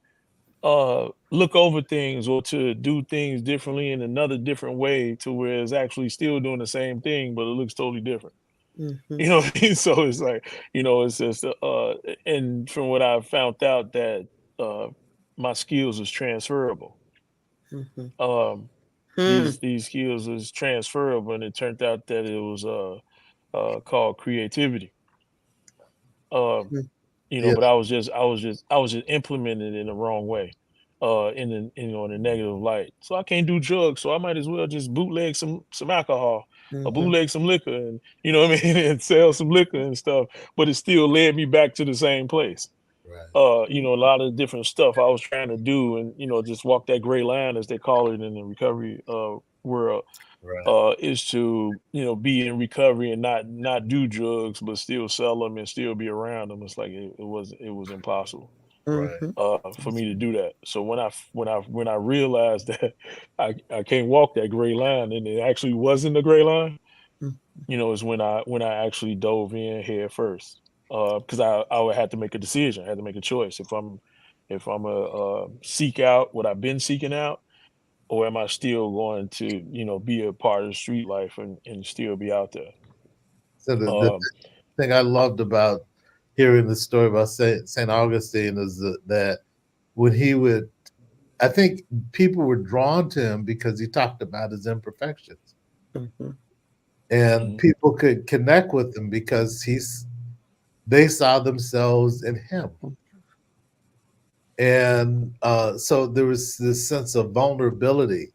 Speaker 4: look over things or to do things differently in another different way, to where it's actually still doing the same thing, but it looks totally different.
Speaker 2: Mhm.
Speaker 4: You know what I mean? So it's like, it's just, and from what I found out, that uh, my skills is transferable.
Speaker 2: Mhm.
Speaker 4: Um,
Speaker 2: Hmm.
Speaker 4: these skills is transferable, and it turned out that it was called creativity. Um,
Speaker 2: Mm.
Speaker 3: yeah.
Speaker 4: but I was just implementing it in the wrong way, in a negative light. So I can't do drugs, so I might as well just bootleg some alcohol, or
Speaker 2: Mhm.
Speaker 4: bootleg some liquor, and what I mean, and sell some liquor and stuff. But it still led me back to the same place.
Speaker 3: Right,
Speaker 4: A lot of different stuff I was trying to do, and just walk that gray line, as they call it in the recovery world,
Speaker 3: right,
Speaker 4: is to be in recovery and not do drugs, but still sell them and still be around them. It's like it was impossible
Speaker 3: right.
Speaker 2: Mhm.
Speaker 4: for me to do that. So when I realized that I can't walk that gray line, and it actually wasn't a gray line,
Speaker 2: Mm.
Speaker 4: is when I actually dove in head first. Because I would have to make a decision. I had to make a choice. If I'm a seek out what I've been seeking out, or am I still going to, be a part of the street life, and still be out there?
Speaker 3: So the
Speaker 4: Um,
Speaker 3: thing I loved about hearing the story about Saint Augustine is that when he would, I think people were drawn to him because he talked about his imperfections,
Speaker 2: Mhm.
Speaker 3: and
Speaker 4: mhm,
Speaker 3: people could connect with him because they saw themselves in him, and so there was this sense of vulnerability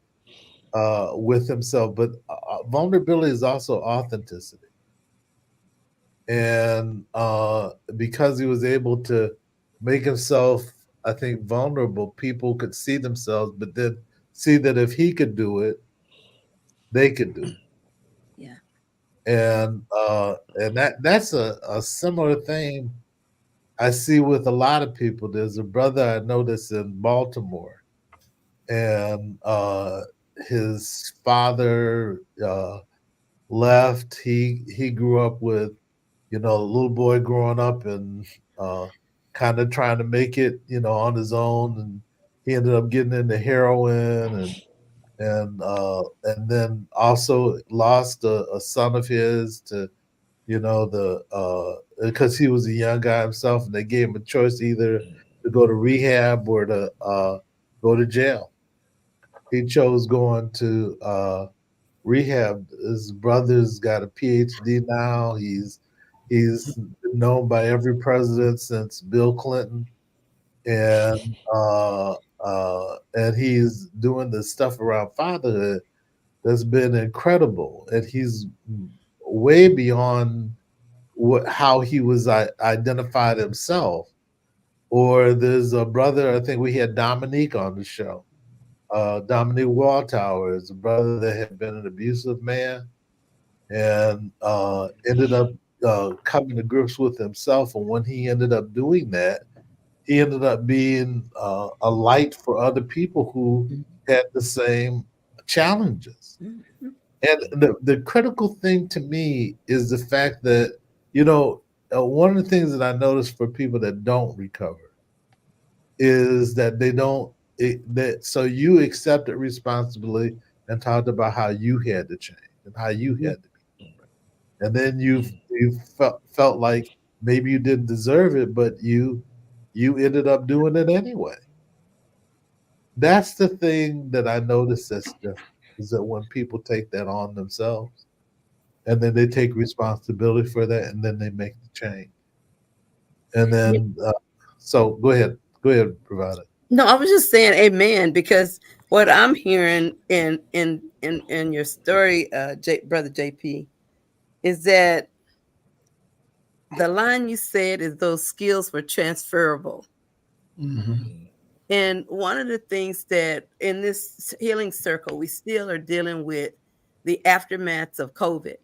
Speaker 3: with himself, but vulnerability is also authenticity. And because he was able to make himself, I think, vulnerable, people could see themselves, but then see that if he could do it, they could do
Speaker 2: Yeah.
Speaker 3: it. And that's a similar thing I see with a lot of people. There's a brother I noticed in Baltimore, and his father left. He grew up with, a little boy growing up and kind of trying to make it, on his own, and he ended up getting into heroin, and then also lost a son of his to, because he was a young guy himself, and they gave him a choice either to go to rehab or to go to jail. He chose going to rehab. His brother's got a PhD now. He's been known by every president since Bill Clinton, and he's doing the stuff around fatherhood that's been incredible, and he's way beyond how he was identified himself. Or there's a brother, I think we had Dominique on the show. Dominique Walltower is a brother that had been an abusive man and ended up coming to grips with himself. And when he ended up doing that, he ended up being a light for other people who had the same challenges. And the critical thing to me is the fact that, one of the things that I noticed for people that don't recover is that they don't, so you accepted responsibility and talked about how you had to change and how you had to be. And then you felt like maybe you didn't deserve it, but you ended up doing it anyway. That's the thing that I noticed that's different, is that when people take that on themselves and then they take responsibility for that and then they make the change. And then, so go ahead, provide it.
Speaker 2: No, I was just saying amen, because what I'm hearing in your story, Brother JP, is that the line you said is those skills were transferable.
Speaker 1: Mm-hmm.
Speaker 2: And one of the things that in this healing circle, we still are dealing with the aftermaths of COVID. Yeah.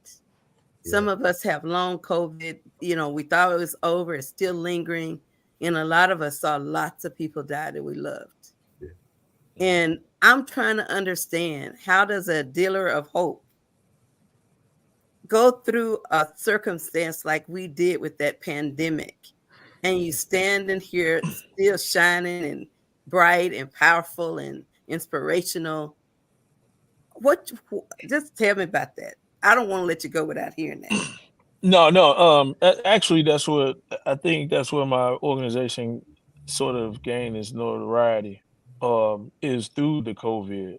Speaker 2: Some of us have long COVID, we thought it was over, it's still lingering. And a lot of us saw lots of people die that we loved. Yeah. And I'm trying to understand, how does a dealer of hope go through a circumstance like we did with that pandemic, and you stand in here still shining and bright and powerful and inspirational? Just tell me about that. I don't want to let you go without hearing that.
Speaker 4: No. Actually, that's what I think. That's where my organization sort of gained its notoriety. Is through the COVID.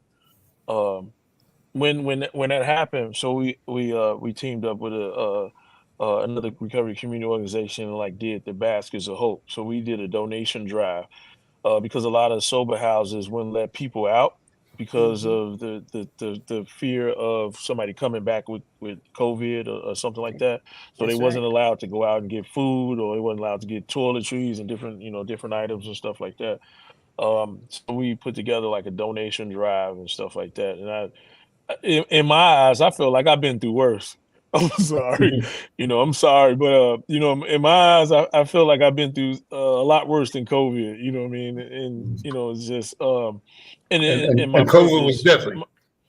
Speaker 4: When that happened, so we teamed up with another recovery community organization and did the Baskets of Hope. So we did a donation drive because a lot of sober houses wouldn't let people out because of the fear of somebody coming back with COVID or something like that. So they wasn't allowed to go out and get food, or they wasn't allowed to get toiletries and different items and stuff like that. So we put together a donation drive and stuff like that. And in my eyes, I feel like I've been through worse. I'm sorry, I'm sorry, but in my eyes, I feel like I've been through a lot worse than COVID. You know what I mean? And it's just and my
Speaker 1: COVID was deadly.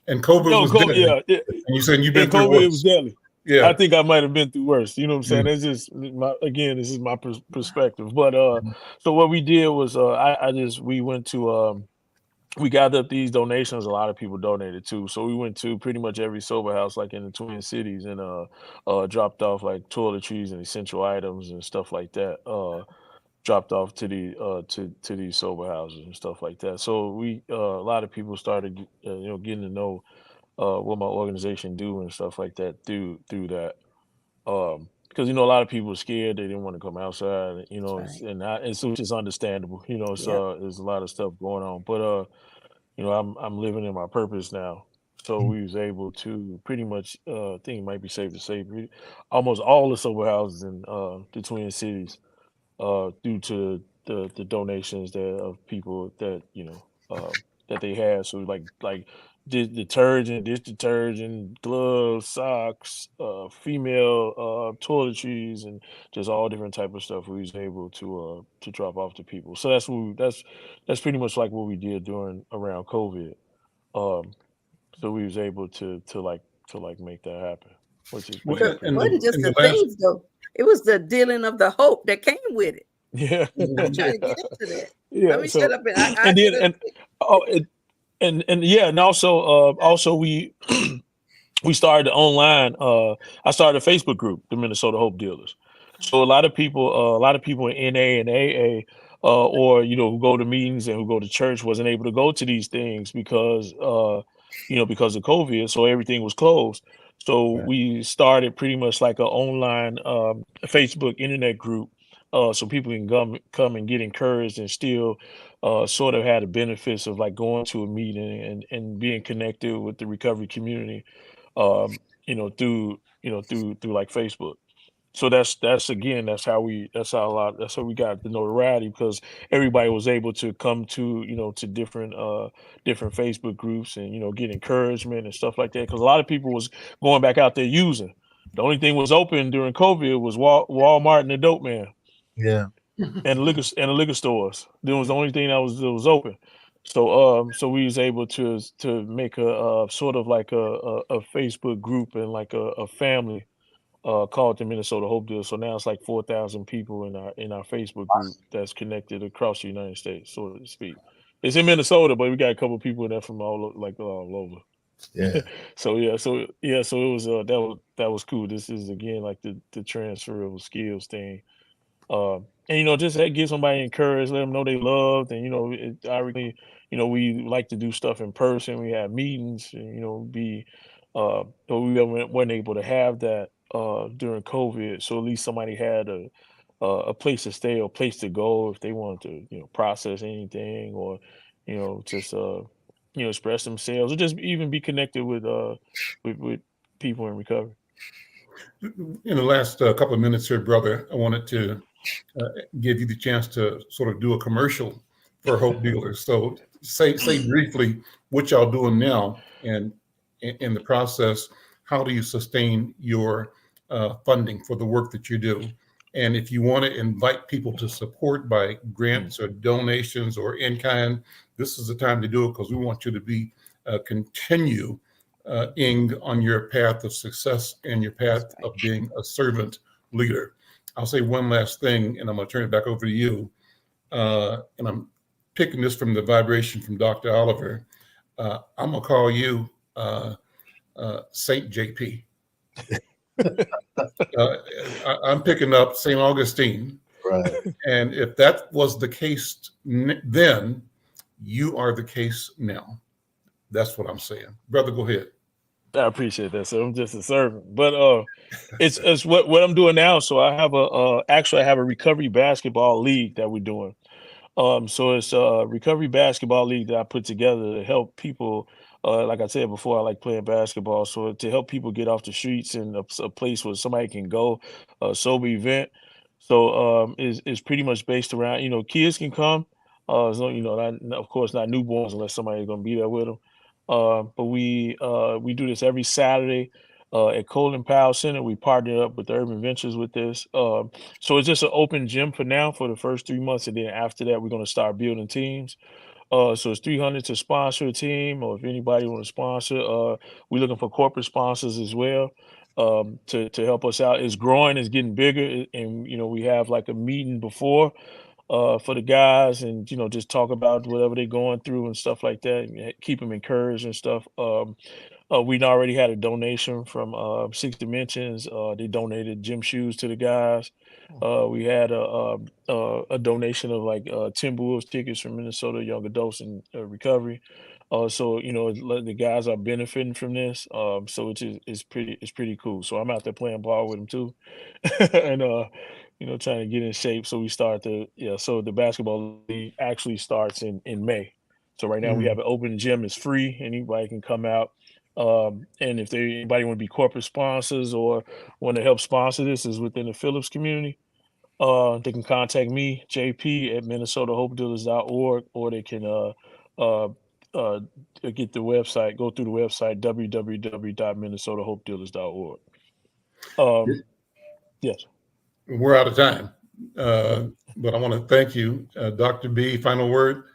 Speaker 1: And COVID was deadly.
Speaker 4: Yeah.
Speaker 1: And you said you've been through
Speaker 4: COVID
Speaker 1: worse.
Speaker 4: Was deadly.
Speaker 1: Yeah,
Speaker 4: I think I might have been through worse. You know what I'm saying? It's just this is my perspective. But so what we did was we went to we gathered up these donations. A lot of people donated too. So we went to pretty much every sober house in the Twin Cities and dropped off toiletries and essential items and stuff like that. Dropped off to the to these sober houses and stuff like that. So we a lot of people started getting to know what my organization do and stuff like that through that. Because a lot of people were scared, they didn't want to come outside, and so which is understandable. So there's a lot of stuff going on, but I'm living in my purpose now. So we was able to pretty much, I think it might be safe to say, almost all the sober houses in the Twin Cities, due to the donations of people that that they had. So like dish detergent, gloves, socks, female toiletries, and just all different type of stuff we was able to drop off to people. So that's pretty much what we did around COVID. So we was able to make that happen, which is pretty
Speaker 2: it wasn't just the things though. It was the dealing of the hope that came with it.
Speaker 4: Yeah,
Speaker 2: I'm trying to get into that.
Speaker 4: Yeah,
Speaker 2: let me shut up and
Speaker 4: and also we we started online. I started a Facebook group, the Minnesota Hope Dealers. So a lot of people in NA and AA, or who go to meetings and who go to church, wasn't able to go to these things because because of COVID. So everything was closed. So
Speaker 3: Right.
Speaker 4: we started pretty much like an online Facebook internet group, so people can come and get encouraged and still sort of had the benefits of like going to a meeting and being connected with the recovery community, through like Facebook. So that's how we got the notoriety, because everybody was able to come to different Facebook groups and get encouragement and stuff like that. Because a lot of people was going back out there using. The only thing was open during COVID was Walmart and the dope man
Speaker 3: Yeah.
Speaker 4: and the liquor stores. That was the only thing that was open. So we was able to make a sort of like a Facebook group and like a family called the Minnesota Hope Deal. So now it's like 4,000 people in our Facebook group that's connected across the United States, so to speak. It's in Minnesota, but we got a couple of people in there from all over.
Speaker 3: Yeah.
Speaker 4: So it was that was cool. This is again like the transfer of skills thing. And just give somebody encouraged, let them know they loved, and we like to do stuff in person. We have meetings, and but we weren't able to have that during COVID. So at least somebody had a place to stay or place to go if they wanted to process anything, or just express themselves, or just even be connected with people in recovery.
Speaker 1: In the last couple of minutes here, brother, I wanted to give you the chance to sort of do a commercial for Hope Dealers. So say briefly what y'all doing now, and in the process, how do you sustain your funding for the work that you do? And if you want to invite people to support by grants or donations or in kind, this is the time to do it, because we want you to be continue ing on your path of success and your path of being a servant leader. I'll say one last thing, and I'm going to turn it back over to you. And I'm picking this from the vibration from Dr. Oliver. I'm going to call you Saint JP. I'm picking up St. Augustine.
Speaker 3: Right.
Speaker 1: And if that was the case then, you are the case now. That's what I'm saying. Brother, go ahead.
Speaker 4: I appreciate that. So I'm just a servant, but it's what I'm doing now. So I have actually I have a recovery basketball league that we're doing. So it's a recovery basketball league that I put together to help people. Like I said before, I like playing basketball. So to help people get off the streets and a place where somebody can go, a sober event. So is pretty much based around, kids can come. As long, of course, not newborns unless somebody's going to be there with them. But we do this every Saturday at Colin Powell Center. We partnered up with Urban Ventures with this. So it's just an open gym for now for the first 3 months, and then after that, we're going to start building teams. So it's 300 to sponsor a team, or if anybody want to sponsor, we're looking for corporate sponsors as well, to help us out. It's growing, it's getting bigger, and we have like a meeting before for the guys, and just talk about whatever they're going through and stuff like that, and keep them encouraged and stuff. We'd already had a donation from Six Dimensions. They donated gym shoes to the guys. We had a donation of like Timberwolves tickets from Minnesota Young Adults in Recovery. So the guys are benefiting from this. So it's pretty cool. So I'm out there playing ball with them too, and trying to get in shape. So we start so the basketball league actually starts in May. So right now we have an open gym. It's free. Anybody can come out. And if anybody want to be corporate sponsors or want to help sponsor this, is within the Phillips community, they can contact me, JP, at minnesotahopedealers.org, or they can get the website, go through the website, www.minnesotahopedealers.org. Yes.
Speaker 1: We're out of time. But I want to thank you. Dr. B, final word.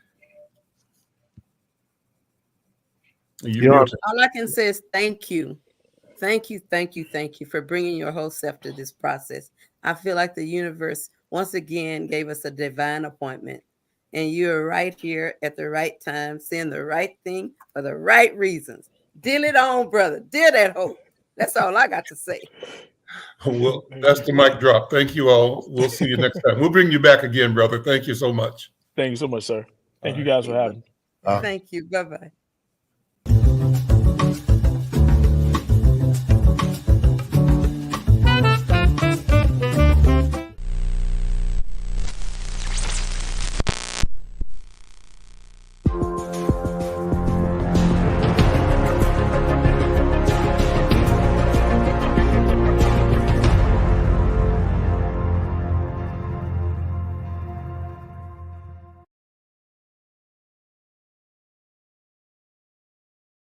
Speaker 2: All I can say is thank you. Thank you, thank you, thank you for bringing your whole self to this process. I feel like the universe once again gave us a divine appointment, and you're right here at the right time, saying the right thing for the right reasons. Deal it on, brother. Deal that hope. That's all I got to say.
Speaker 1: Well, that's the mic drop. Thank you all. We'll see you next time. We'll bring you back again, brother. Thank you so much.
Speaker 4: Thank you so much, sir. Thank
Speaker 1: All
Speaker 4: you
Speaker 1: right.
Speaker 4: guys for having me.
Speaker 2: Thank you. Bye-bye.